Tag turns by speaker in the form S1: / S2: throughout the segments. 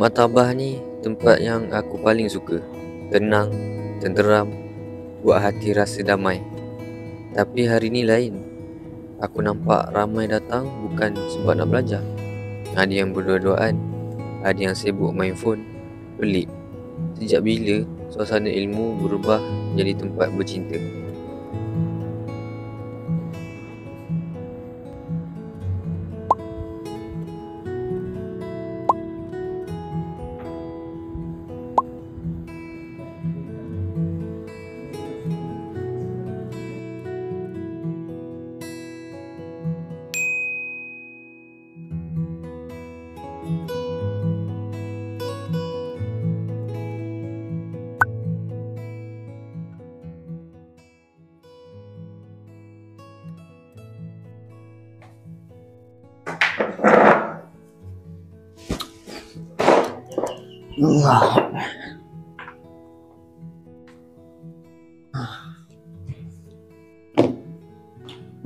S1: Martabah ni tempat yang aku paling suka. Tenang, tenteram, buat hati rasa damai. Tapi hari ni lain. Aku nampak ramai datang bukan sebab nak belajar. Ada yang berdua-duaan, ada yang sibuk main phone. Pelik. Sejak bila suasana ilmu berubah jadi tempat bercinta?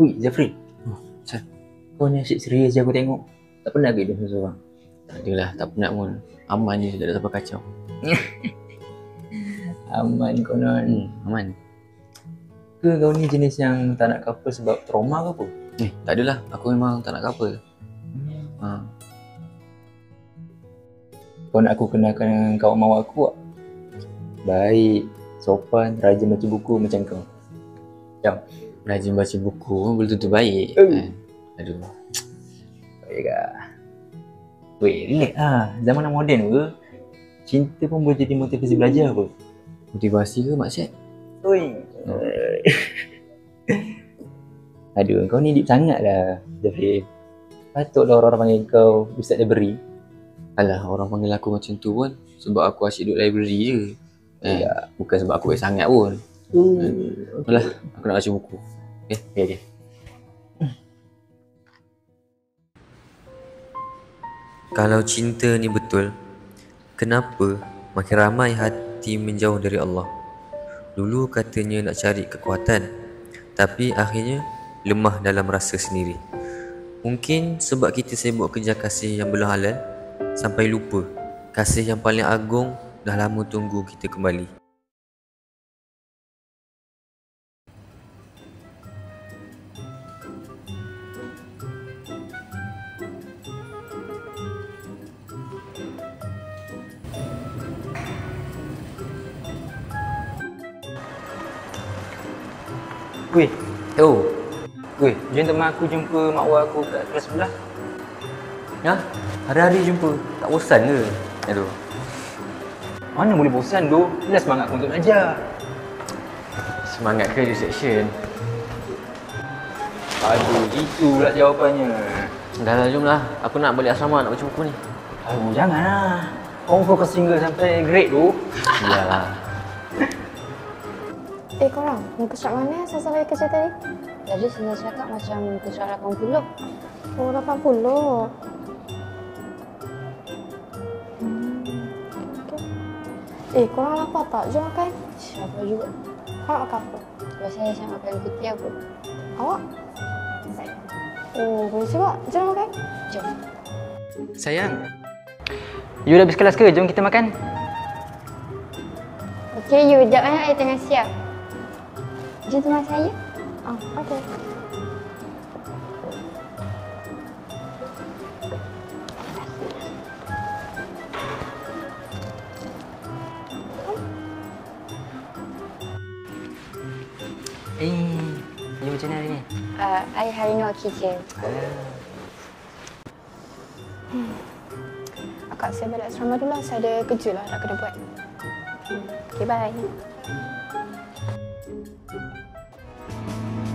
S2: Ui, Zafri. Kau ni asyik serius je aku tengok. Tak pernah ke hidup seorang?
S1: Tak adalah, tak penat pun. Aman je, tak ada siapa kacau.
S2: Aman konon.
S1: Aman.
S2: Ke kau ni jenis yang tak nak couple sebab trauma ke apa?
S1: Tak adalah, aku memang tak nak couple.
S2: Kau nak aku kenalkan kawan mawar aku tak? Baik, sopan, rajin baca buku macam kau. Jom.
S1: Rajin baca buku pun belum tentu baik. Aduh.
S2: Baik kah? Weh, relax lah. Zaman yang moden ke? Cinta pun boleh jadi motivasi belajar apa?
S1: Motivasi ke maksud?
S2: Oi. Aduh, kau ni deep sangat lah, Zafri. Patutlah orang-orang panggil kau Ustaz Library.
S1: Alah, orang panggil aku macam tu pun sebab aku asyik duduk library je. Bukan sebab aku baik sangat pun. Alah, aku nak baca buku. Okay. Kalau cinta ni betul, kenapa makin ramai hati menjauh dari Allah? Dulu katanya nak cari kekuatan, tapi akhirnya lemah dalam rasa sendiri. Mungkin sebab kita sibuk kejar kasih yang belum halal, sampai lupa kasih yang paling agung dah lama tunggu kita kembali.
S2: Weh, weh, jom teman aku jumpa mak wak aku kat kelas sebelah.
S1: Ya, hari-hari jumpa, tak bosan ke? Aduh.
S2: Mana boleh bosan tu? Dah semangat aku untuk belajar.
S1: Semangat ke resection?
S2: Aduh, itu pula jawapannya.
S1: Dah lah, jomlah. Aku nak balik asrama nak baca buku ni.
S2: Aduh, janganlah. Kau fokus single sampai grade tu.
S1: Iyalah.
S3: Korang, muka surat mana Sasa bagi kerja tadi? Tadi Sasa cakap macam muka surat 80. Oh, 80. Okay. Korang lapar tak? Jom makan.
S4: Siapa juga?
S3: Korang makan apa?
S4: Biasanya saya makan putih aku.
S3: Awak? Oh, boleh cuba. Jom makan.
S4: Jom.
S2: Sayang, you dah habis kelas ke? Jom kita makan.
S4: Okey, you. Sekejap saya tengah siap. Jom teman saya.
S3: Okey.
S2: You macam mana hari ni?
S4: I hari ni okey je.
S3: Akak saya balik asrama dulu lah. Saya ada kerja lah nak kena buat. Okay, bye.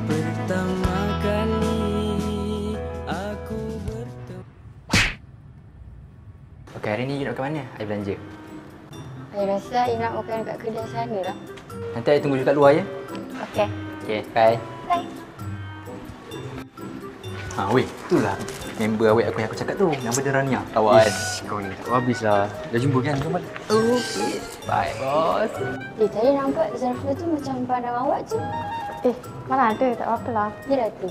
S5: Pertama kali aku bertemu.
S2: Okay, hari ni you nak ke mana? I belanja.
S4: I rasa I nak makan kat kedai sana lah.
S2: Nanti I tunggu you kat luar ya?
S4: Okey.
S2: Okay, bye.
S4: Bye.
S2: Weh, itulah member awet aku yang aku cakap tu. Nama dia Rania, kawan.
S1: Kau ni tak habis lah. Dah jumpa kan? Jom balik.
S2: Okay. Bye, bos.
S4: Tadi nampak Zafri tu macam pandang awak je.
S3: Mana ada, tak apa-apa lah.
S4: Dia dah tu.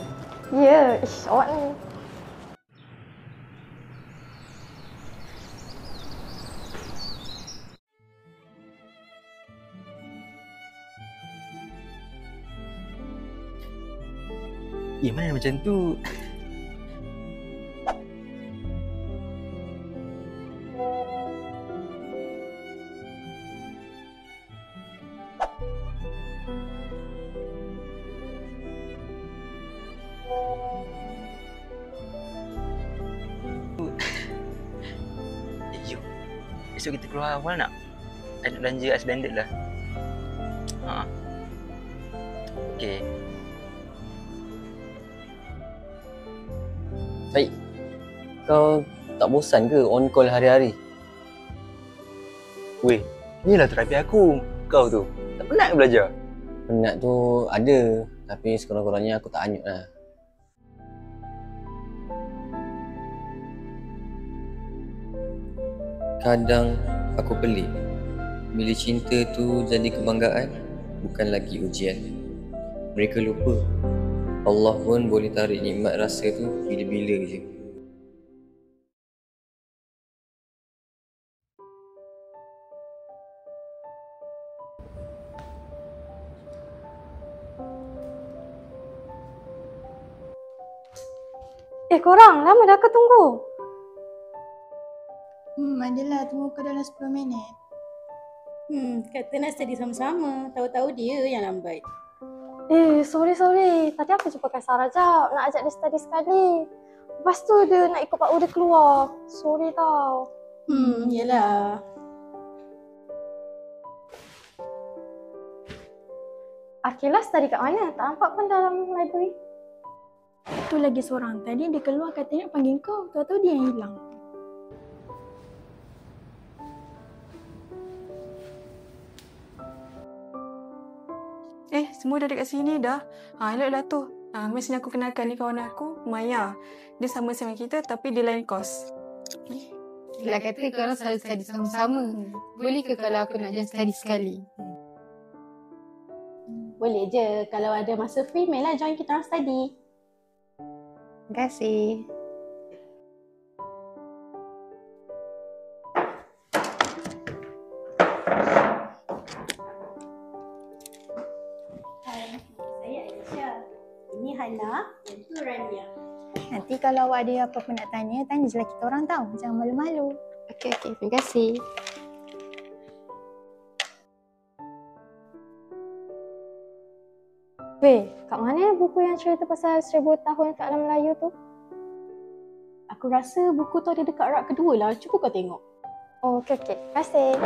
S3: Ya, awak ni.
S2: Mana macam tu? Jom. Esok kita keluar awal nak? I nak belanja ice blended lah. Okey.
S6: Baik. Kau tak bosan ke on call hari-hari?
S2: Weh, inilah terapi aku. Kau tu, tak penat ke belajar?
S6: Penat tu ada, tapi sekurang-kurangnya aku tak hanyut lah.
S1: Kadang aku pelik bila cinta tu jadi kebanggaan, bukan lagi ujian. Mereka lupa Allah pun boleh tarik nikmat rasa tu bila-bila je.
S3: Korang, lama dah aku tunggu.
S7: Adalah tunggu kau dalam 10 minit.
S8: Kata nak study sama-sama. Tahu-tahu dia yang lambat.
S3: Sorry. Tadi aku jumpa Sarah jap. Nak ajak dia study sekali. Lepas tu dia nak ikut Pak Uda keluar. Sorry tau.
S8: Yelah.
S3: Akilah study kat mana? Tak nampak pun dalam library.
S7: Tu lagi seorang. Tadi dia keluar katanya nak panggil kau. Tahu-tahu dia yang hilang.
S9: Semua dah dekat sini dah. Eloklah tu. Mesti aku kenalkan ni kawan aku, Maya. Dia sama kita tapi dia lain kos.
S8: Dia kata korang selalu study sama-sama. Boleh ke kalau aku nak join study sekali?
S3: Boleh je. Kalau ada masa free, mainlah join kita orang study.
S8: Terima kasih.
S7: Nanti kalau awak ada apa-apa nak tanya, tanya je lah kita orang tahu. Jangan malu-malu.
S3: Okey. Terima kasih. Weh, kat mana buku yang cerita pasal 1000 tahun kat alam Melayu tu?
S8: Aku rasa buku tu ada dekat rak kedua lah. Cuba kau tengok.
S3: Oh, okey. Terima kasih.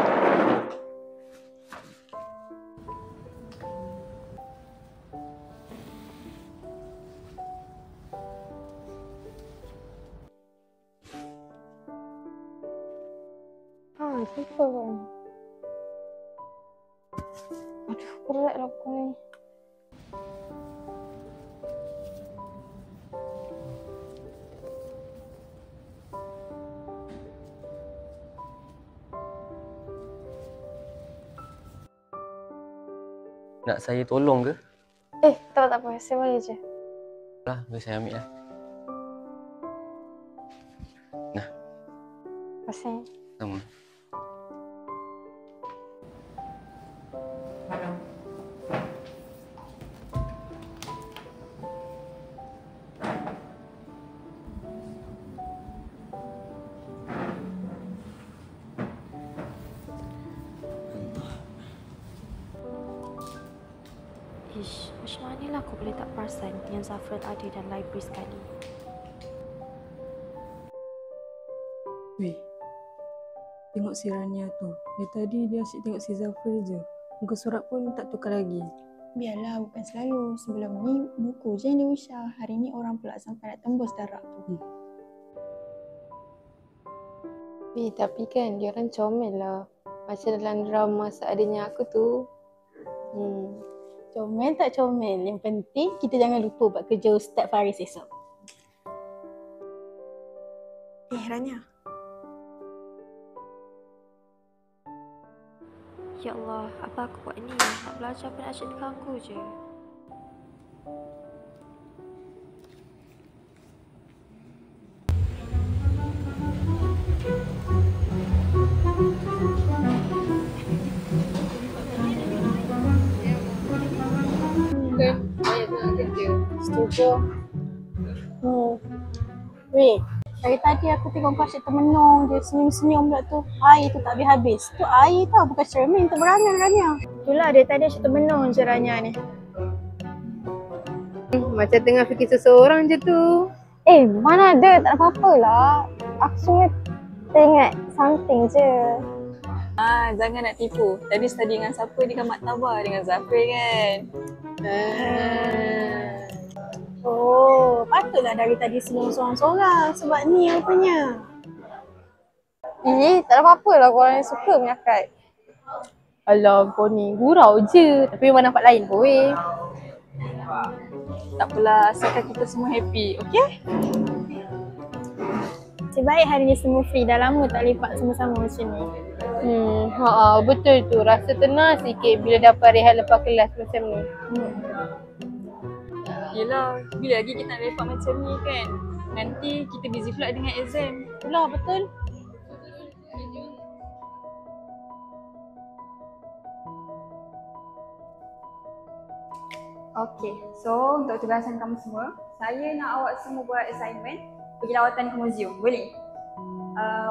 S3: Jumpa kan. Aduh, berat lah aku ni.
S6: Nak saya tolong ke?
S3: Tak apa. Saya boleh je.
S6: Lah, biar saya ambil lah.
S3: Terima kasih.
S6: Sama.
S3: Macam manalah aku boleh tak perasan yang Zafran ada dalam library sekali.
S9: Weh, tengok si Rania tu. Dia tadi dia asyik tengok si Zafar je. Muka surat pun tak tukar lagi.
S7: Biarlah, bukan selalu. Sebelum ni buku je yang dia usah. Hari ni orang pula sampai nak tembus darab tu.
S3: Tapi kan dia orang comel lah. Macam dalam drama seadanya aku tu.
S8: Comel tak comel. Yang penting kita jangan lupa buat kerja Ustaz Faris esok.
S9: Rania.
S3: Ya Allah, apa aku buat ni? Nak belajar pun asyik diganggu je.
S8: Banyak sangat kerja.
S3: Setuju.
S7: Weh, dari tadi aku tengok kau asyik termenung je, senyum-senyum pula tu. Air tu tak habis-habis. Tu air tau, bukan cermin, tu berangan Rania. Itulah dari tadi asyik termenung je Rania ni.
S8: Macam tengah fikir seseorang je tu.
S3: Mana ada, tak ada apa-apa lah. Aku cuma teringat something je.
S7: Jangan nak tipu. Tadi study dengan siapa di Kamat Tabah dengan Zafir kan? Oh, patutlah dari tadi senyum sorang-sorang sebab ni rupanya.
S3: Tak ada apa-apa lah korang yang suka menyakat.
S8: Alah, kau ni gurau je. Tapi memang nampak lain pun weh.
S7: Tak apalah, asalkan kita semua happy, okey? Nasib baik hari ni semua free. Dah lama tak lepak sama-sama macam ni.
S8: Betul tu. Rasa tenang sikit bila dapat rehat lepas kelas macam ni.
S7: Yelah, bila lagi kita nak lepak macam ni kan? Nanti kita busy pula dengan exam. Itulah, betul? Okay, so untuk tugasan kamu semua, saya nak awak semua buat assignment pergi lawatan ke muzium, boleh?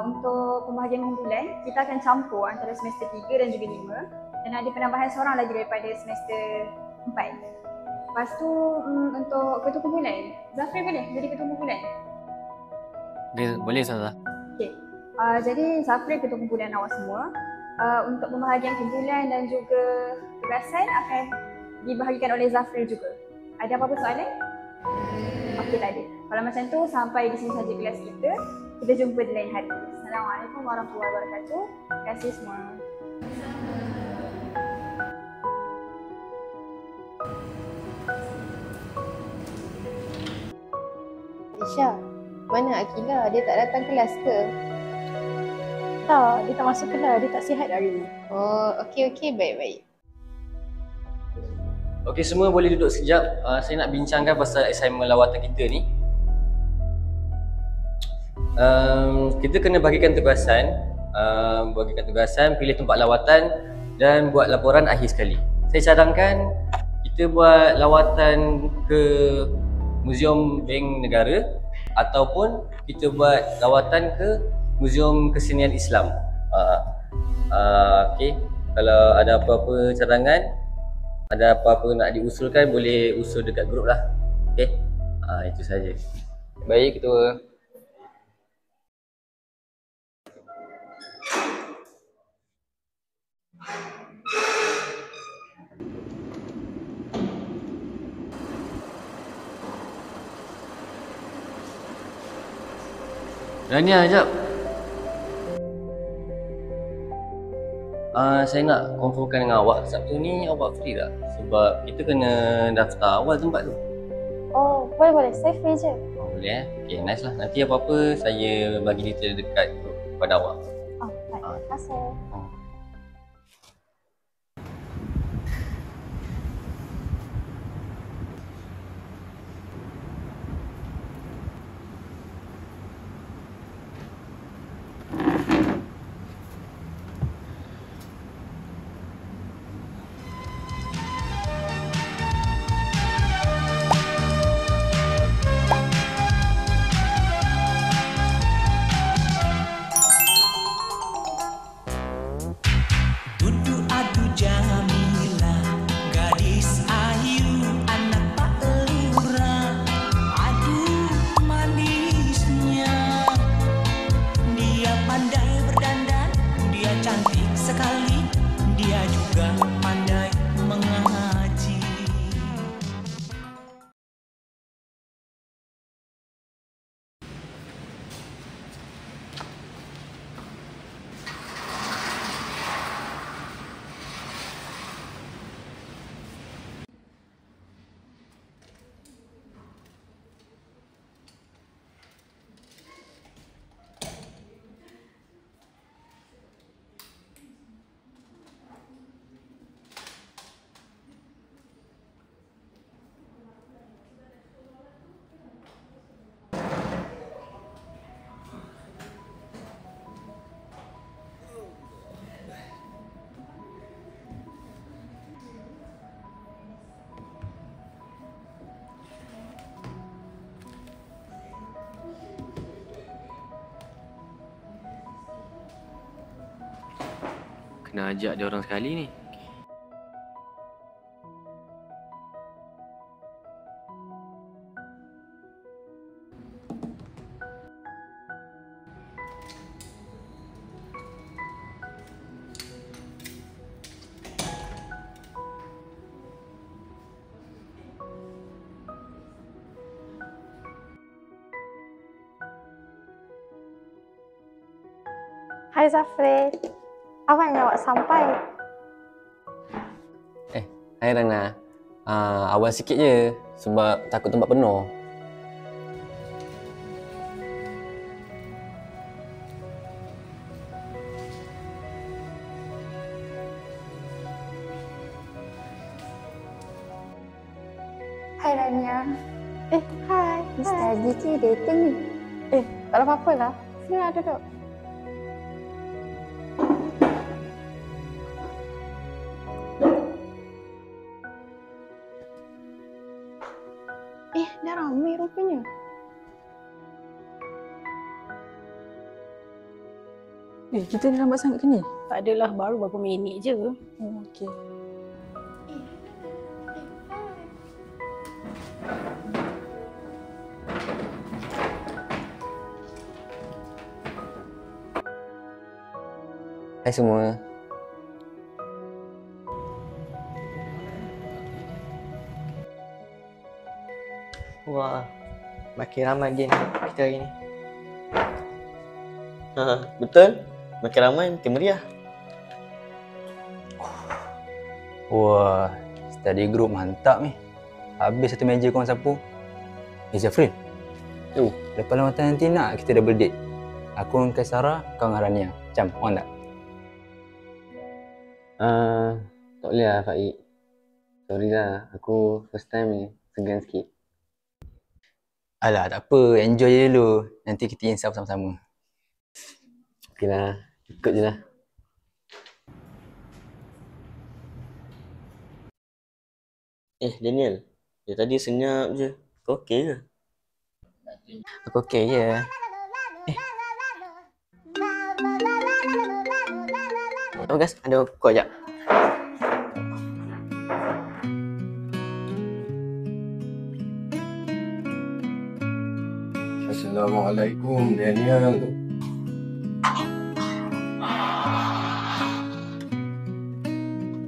S7: Untuk pembahagian kumpulan, kita akan campur antara semester 3 dan juga 5 dan ada penambahan seorang lagi daripada semester 4. Lepas tu untuk ketua kumpulan, Zafir boleh jadi ketua kumpulan?
S6: Boleh Ustazah.
S7: Okay, jadi Zafir ketua kumpulan awak semua. Untuk pembahagian kumpulan dan juga tugasan akan dibahagikan oleh Zafir juga. Ada apa-apa soalan? Okey, tak ada. Kalau macam tu, sampai di sini saja kelas kita. Kita jumpa di lain hari. Assalamualaikum warahmatullahi wabarakatuh. Terima kasih semua.
S8: Isha, mana Akilah? Dia tak datang kelas ke?
S7: Tak, dia tak masuk kelas. Dia tak sihat hari ni.
S8: Oh, okey, baik-baik.
S6: Okey, semua boleh duduk sekejap. Saya nak bincangkan pasal assignment lawatan kita ni. Kita kena bagikan tugasan, pilih tempat lawatan dan buat laporan akhir sekali. Saya cadangkan kita buat lawatan ke Muzium Bank Negara ataupun kita buat lawatan ke Muzium Kesenian Islam. Okey, kalau ada apa-apa cadangan, ada apa-apa nak diusulkan, boleh usul dekat grup lah. Okey, itu saja.
S2: Baik, Ketua.
S6: Rania, sekejap. Saya nak confirmkan dengan awak, Sabtu ni awak free tak? Sebab kita kena daftar awal tempat tu.
S3: Oh, boleh. Saya free je.
S6: Boleh Okay, nice lah. Nanti apa-apa saya bagi detail dekat kepada awak.
S3: Oh, baik. Terima kasih.
S6: kena ajak dia orang sekali ni.
S3: Hai Zafri. Awak yang awak sampai.
S6: Hai Rana. Awal sikit je sebab takut tempat penuh.
S3: Hai Rania. Hai.
S4: Mr. Gigi dating ni.
S3: Tak ada apa-apa lah. Sini lah duduk. Dah ramai rupanya.
S9: Kita dah lambat sangat ke ni?
S8: Tak adalah, baru berapa minit je.
S9: Oh, okey.
S6: Hai semua.
S10: Wah, makin ramai geng kita hari ni. Betul, makin ramai makin meriah.
S2: Wah, study group mantap ni. Habis satu meja korang sapu. Zafrin. Lepas lawatan nanti nak kita double date. Aku dengan Sarah, kau dengan Rania. Macam, on tak?
S6: Tak boleh lah Faik. Sorry lah, aku first time ni, segan sikit.
S2: Alah, tak apa. Enjoy je dulu. Nanti kita insaf sama-sama.
S6: Okey lah, ikut je lah.
S10: Daniel, dia tadi senyap je. Kau okey ke?
S6: Aku okey je.
S10: Oh guys, ada kau ajak.
S11: Assalamualaikum Daniel.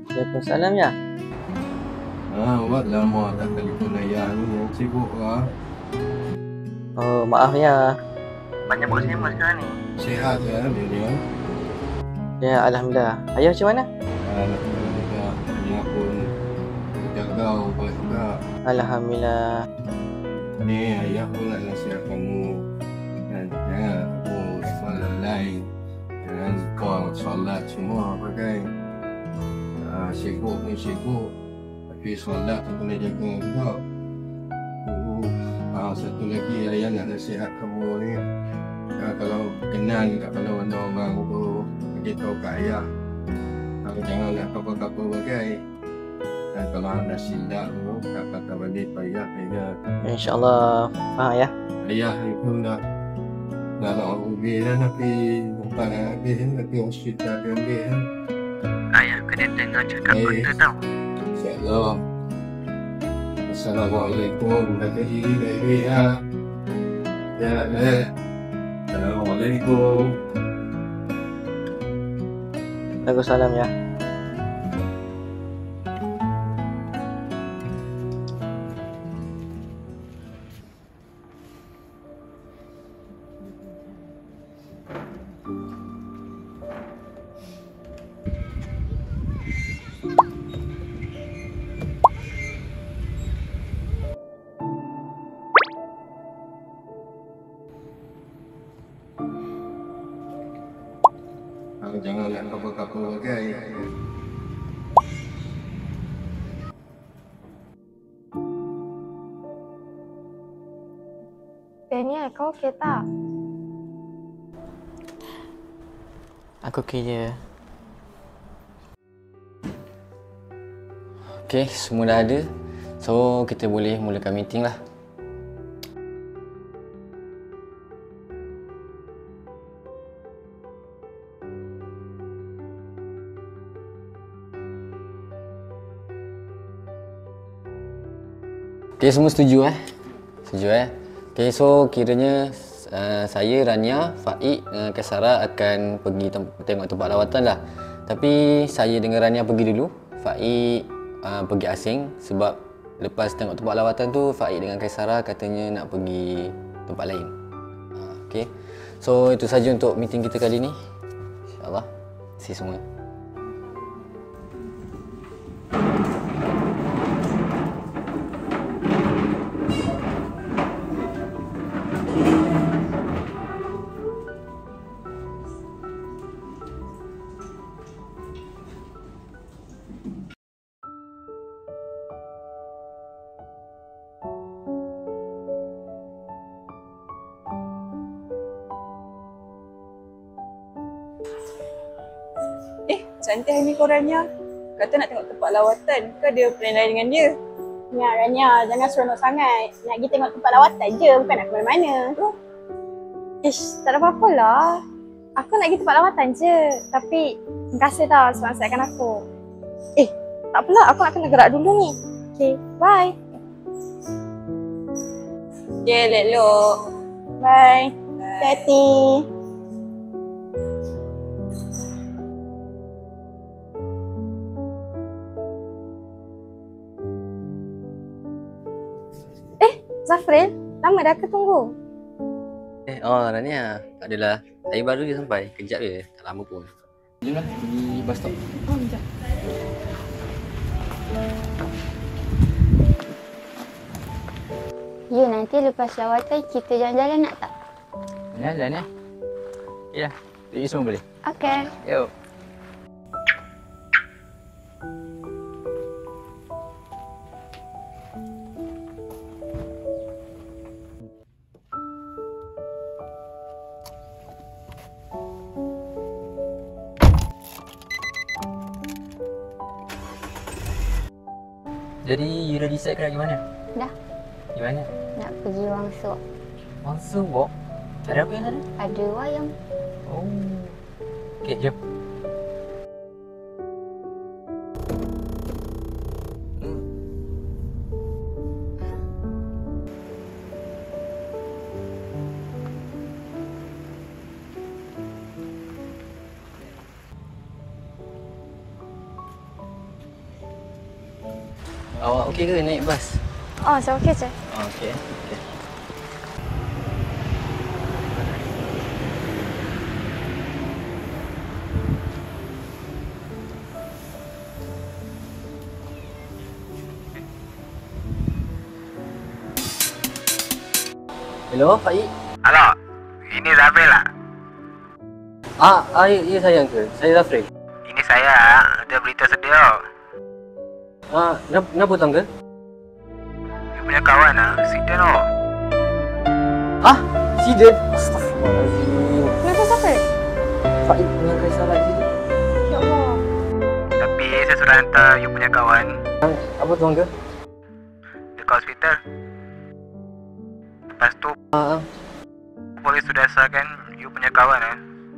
S10: Waalaikumsalam ya.
S11: Awak lama tak telefon ayah ni, yang sibuk lah.
S10: Oh, maaf ya. Banyak buat sembang sekarang ni.
S11: Sihat ya Daniel?
S10: Ya, alhamdulillah. Ayah macam mana?
S11: Alhamdulillah. Ayah pun jaga baik juga.
S10: Alhamdulillah.
S11: Ni ayah pun nak nasihat kamu. Dan jangan kamu lalai. Jangan kau solat semua pakai. Sibuk ni sibuk. Tapi solat tu kena jaga juga. Satu lagi ayah nak nasihat kamu ni. Kalau kenal kat mana-mana orang tu, beritahu kat ayah. Jangan nak kapal-kapal bagai. Dan kalau anda silap tu, kata balik ayah ingat.
S10: InsyaAllah. Faham ya?
S11: Ayah itu nak rugi dah tapi tempat nak habis tapi hospital dia ambil.
S10: Ayah kena dengar cakap benda tau.
S11: InsyaAllah. Assalamualaikum. Jaga diri baik-baik ya. Ya. Assalamualaikum.
S10: Waalaikumsalam ya.
S11: Jangan nak kapal-kapal bagai.
S3: Daniel, kau okey tak?
S10: Aku okey je.
S6: Okey, semua dah ada. So, kita boleh mulakan meeting lah. Okay, semua setuju Setuju Okay, so kiranya saya, Rania, Faik dengan Kaisara akan pergi tengok tempat lawatan lah. Tapi saya dengan Rania pergi dulu, Faik pergi asing sebab lepas tengok tempat lawatan tu Faik dengan Kaisara katanya nak pergi tempat lain. Okay, so itu saja untuk meeting kita kali ni. InsyaAllah, see semua.
S7: Cantik hari ni korangnya. Kata nak tengok tempat lawatan. Ke ada plan lain dengan dia?
S4: Ya, Rania, jangan seronok sangat. Nak pergi tengok tempat lawatan je, bukan nak ke mana-mana. Ish, tak ada apa-apa lah. Aku nak pergi tempat lawatan je. Tapi, terima kasih tau sebab nasihatkan aku. Tak apalah, aku nak kena gerak dulu ni. Okay, bye.
S7: Okay, elok-elok.
S4: Bye. Hati-hati. Zafril, lama dah ke tunggu?
S6: Rania, tak adalah. Saya baru je sampai. Kejap je, tak lama pun. Jomlah, pergi bus stop.
S7: Sekejap.
S4: Ya, nanti lepas lawatan kita jalan-jalan nak tak?
S2: Jalan Ya, pergi semua boleh.
S4: Okey.
S2: Yuk. Jadi, you dah decide ke nak pergi mana?
S4: Dah.
S2: Pergi mana?
S4: Nak pergi Wangsa.
S2: Wangsa walk? Ada apa yang sana?
S4: Ada wayang.
S2: Oh. Okey, jom.
S6: Awak okey ke naik bas?
S4: Oh, saya okey je.
S6: Okey. Hello, Faik.
S12: Halo, ini Zafril lah.
S6: Ya sayang ke? Saya Zafril.
S12: Ini saya, ada berita sedih.
S6: Kenapa tuan ke?
S12: You punya kawan accident
S6: Accident? Astaghfirullahaladzim.
S4: Kenapa Zafril?
S6: Faik dengan Kaisar accident.
S4: Ya Allah.
S12: Tapi saya sudah hantar you punya kawan
S6: Apa tuan ke?
S12: dekat hospital. Lepas tu polis sudah sahkan you punya kawan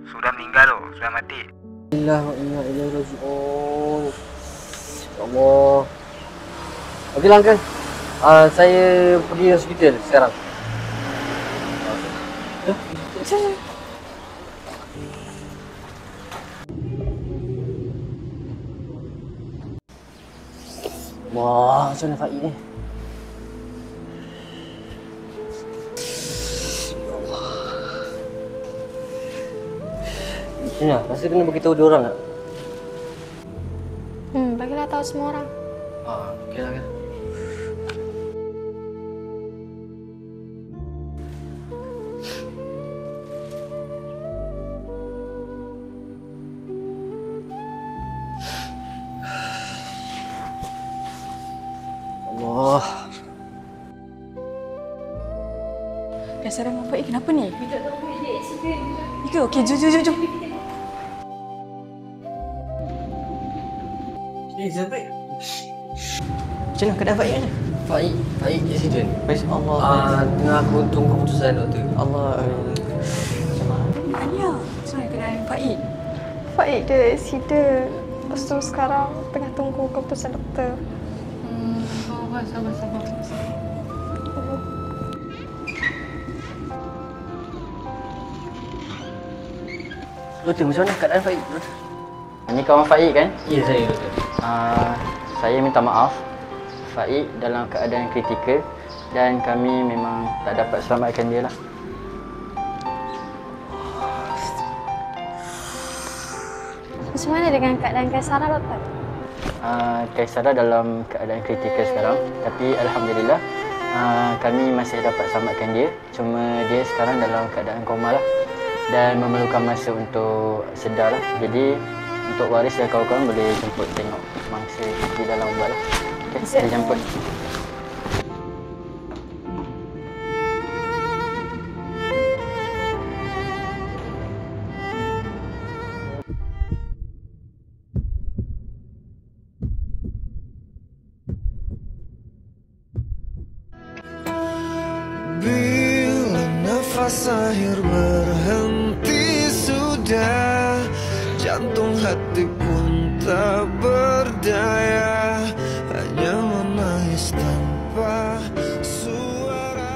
S12: sudah meninggal sudah mati.
S6: Inna ilaihi raji'un. Ya Allah. Okeylah Uncle. Saya pergi hospital sekarang. Wah, macam mana Faik ni? Macam mana? Rasa kena beritahu dia orang tak?
S4: Bagilah tahu semua orang.
S6: Okeylah kan. Allah.
S9: Kaisar dengan Faik kenapa ni? Kita tak tahu dia accident. Ika, okey, jom.
S6: Zafril.
S2: Macam mana keadaan Faik ni?
S6: Faik accident.
S2: Allah.
S6: Tengah aku tunggu keputusan doktor.
S2: Allah.
S9: Ania, macam mana keadaan Faik?
S4: Faik dia accident. Lepas tu sekarang tengah tunggu keputusan doktor.
S8: Sabar.
S10: Doktor, macam mana keadaan Faik?
S2: Ini kawan Faik kan?
S6: Ya, saya doktor.
S2: Saya minta maaf. Faik dalam keadaan kritikal dan kami memang tak dapat selamatkan dia lah.
S3: Macam mana dengan keadaan Kaisara, doktor?
S2: Kaisara dalam keadaan kritikal sekarang, tapi alhamdulillah kami masih dapat selamatkan dia. Cuma dia sekarang dalam keadaan koma lah dan memerlukan masa untuk sedar lah. Jadi untuk waris dan kawan-kawan boleh jemput tengok mangsa di dalam ubat lah. Okay, saya jemput.
S5: Bila nafas akhir berhenti sudah, jantung hati pun tak berdaya, hanya menangis tanpa suara.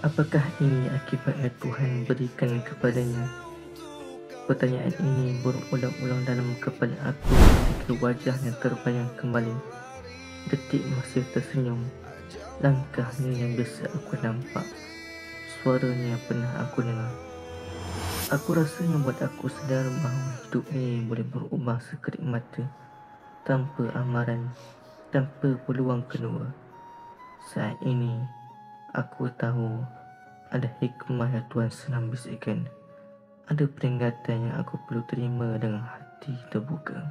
S10: Apakah ini akibat yang Tuhan berikan kepadanya? Pertanyaan ini berulang-ulang dalam kepala aku ketika wajahnya terbayang kembali. Detik masih tersenyum, langkahnya yang biasa aku nampak, suaranya yang pernah aku dengar. Aku rasa yang buat aku sedar bahawa hidup ini boleh berubah sekedip mata, tanpa amaran, tanpa peluang kedua. Saat ini, aku tahu ada hikmah yang Tuhan senang bisikkan. Ada peringatan yang aku perlu terima dengan hati terbuka.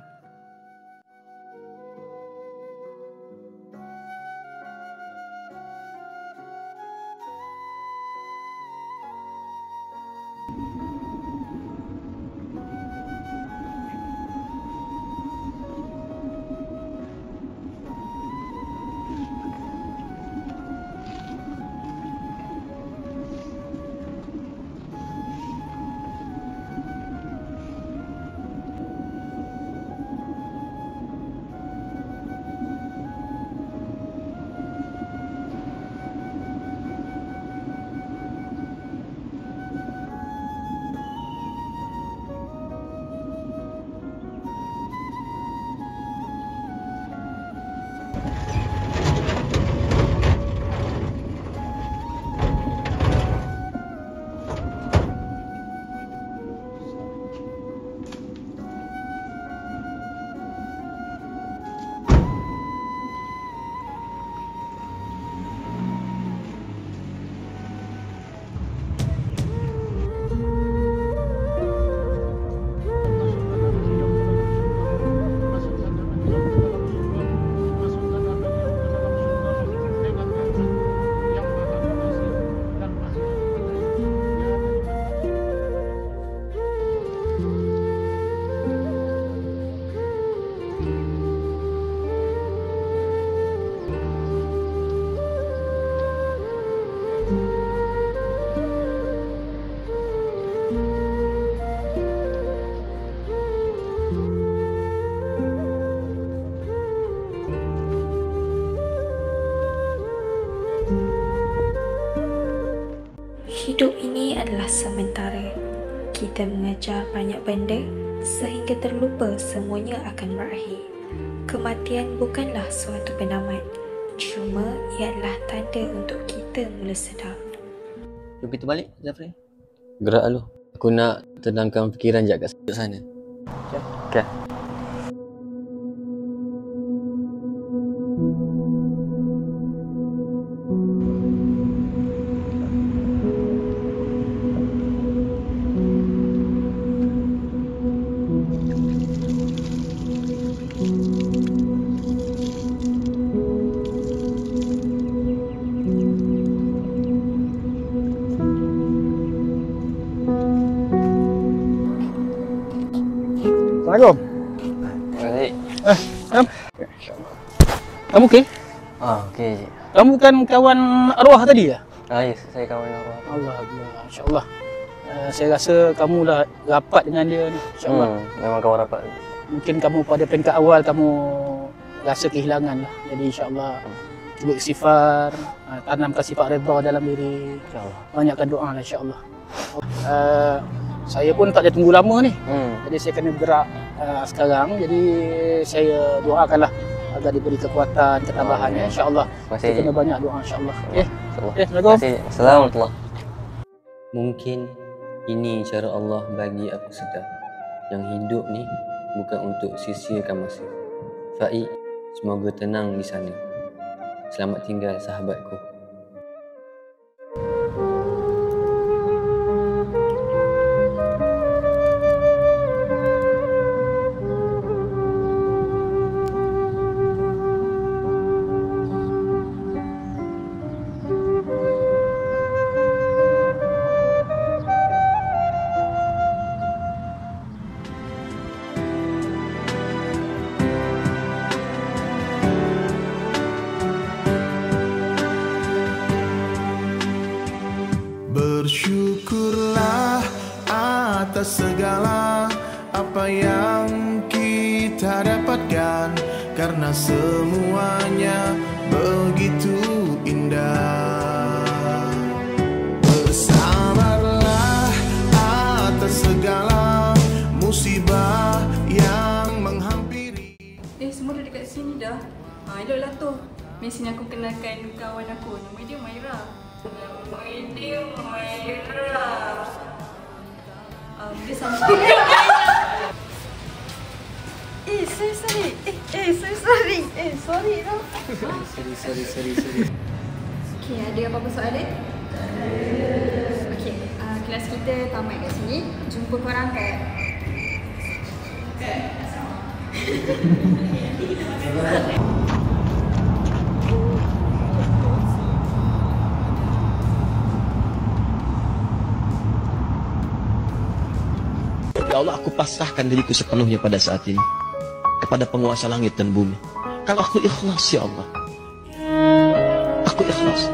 S13: Hidup ini adalah sementara. Kita mengejar banyak benda sehingga terlupa semuanya akan berakhir. Kematian bukanlah suatu penamat, cuma ia adalah tanda untuk kita mula sedar.
S6: Jom kita balik, Zafri. Gerak lu. Aku nak tenangkan fikiran jap kat sana.
S2: Okay.
S14: Assalamualaikum.
S2: Baik.
S14: Kamu okey?
S2: Okey.
S14: Kamu kan kawan arwah tadi ya?
S2: Ya, saya kawan arwah.
S14: Allah, insya-Allah. Saya rasa kamu dah rapat dengan dia ni, insya-Allah.
S2: Memang kawan rapat.
S14: Mungkin kamu pada peringkat awal kamu rasa kehilangan lah. Jadi insyaAllah cuba istighfar, tanamkan sifat redha dalam diri. InsyaAllah. Banyakkan doa lah insyaAllah. Saya pun tak boleh tunggu lama ni. Jadi saya kena bergerak sekarang. Jadi saya doakanlah agar diberi kekuatan, ketabahan ya, insyaAllah. Kita kena banyak doa insyaAllah. Okay. Assalamualaikum.
S6: Assalamualaikum.
S1: Mungkin ini cara Allah bagi aku sedar yang hidup ni bukan untuk sia-siakan masa. Faik, semoga tenang di sana. Selamat tinggal sahabatku.
S5: Bersyukurlah atas segala apa yang kita dapatkan, karena semuanya begitu indah. Bersabarlah atas segala musibah yang menghampiri.
S7: Semua dah dekat sini dah. Eloklah tu. Mesti aku kenalkan kawan aku. Nama dia Maira. Dia sama. Sorry tau. Sorry. Okay, ada apa-apa soalan? Okay, kelas kita tamat kat sini. Jumpa korang kat
S15: Ya Allah, aku pasrahkan diriku sepenuhnya pada saat ini kepada penguasa langit dan bumi. Kalau aku ikhlas, ya Allah, aku ikhlas.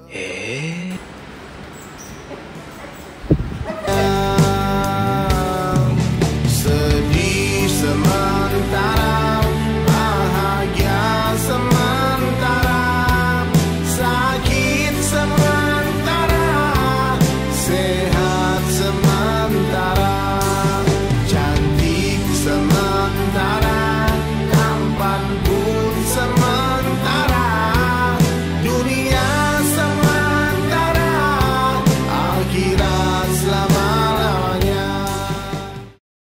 S5: Bye,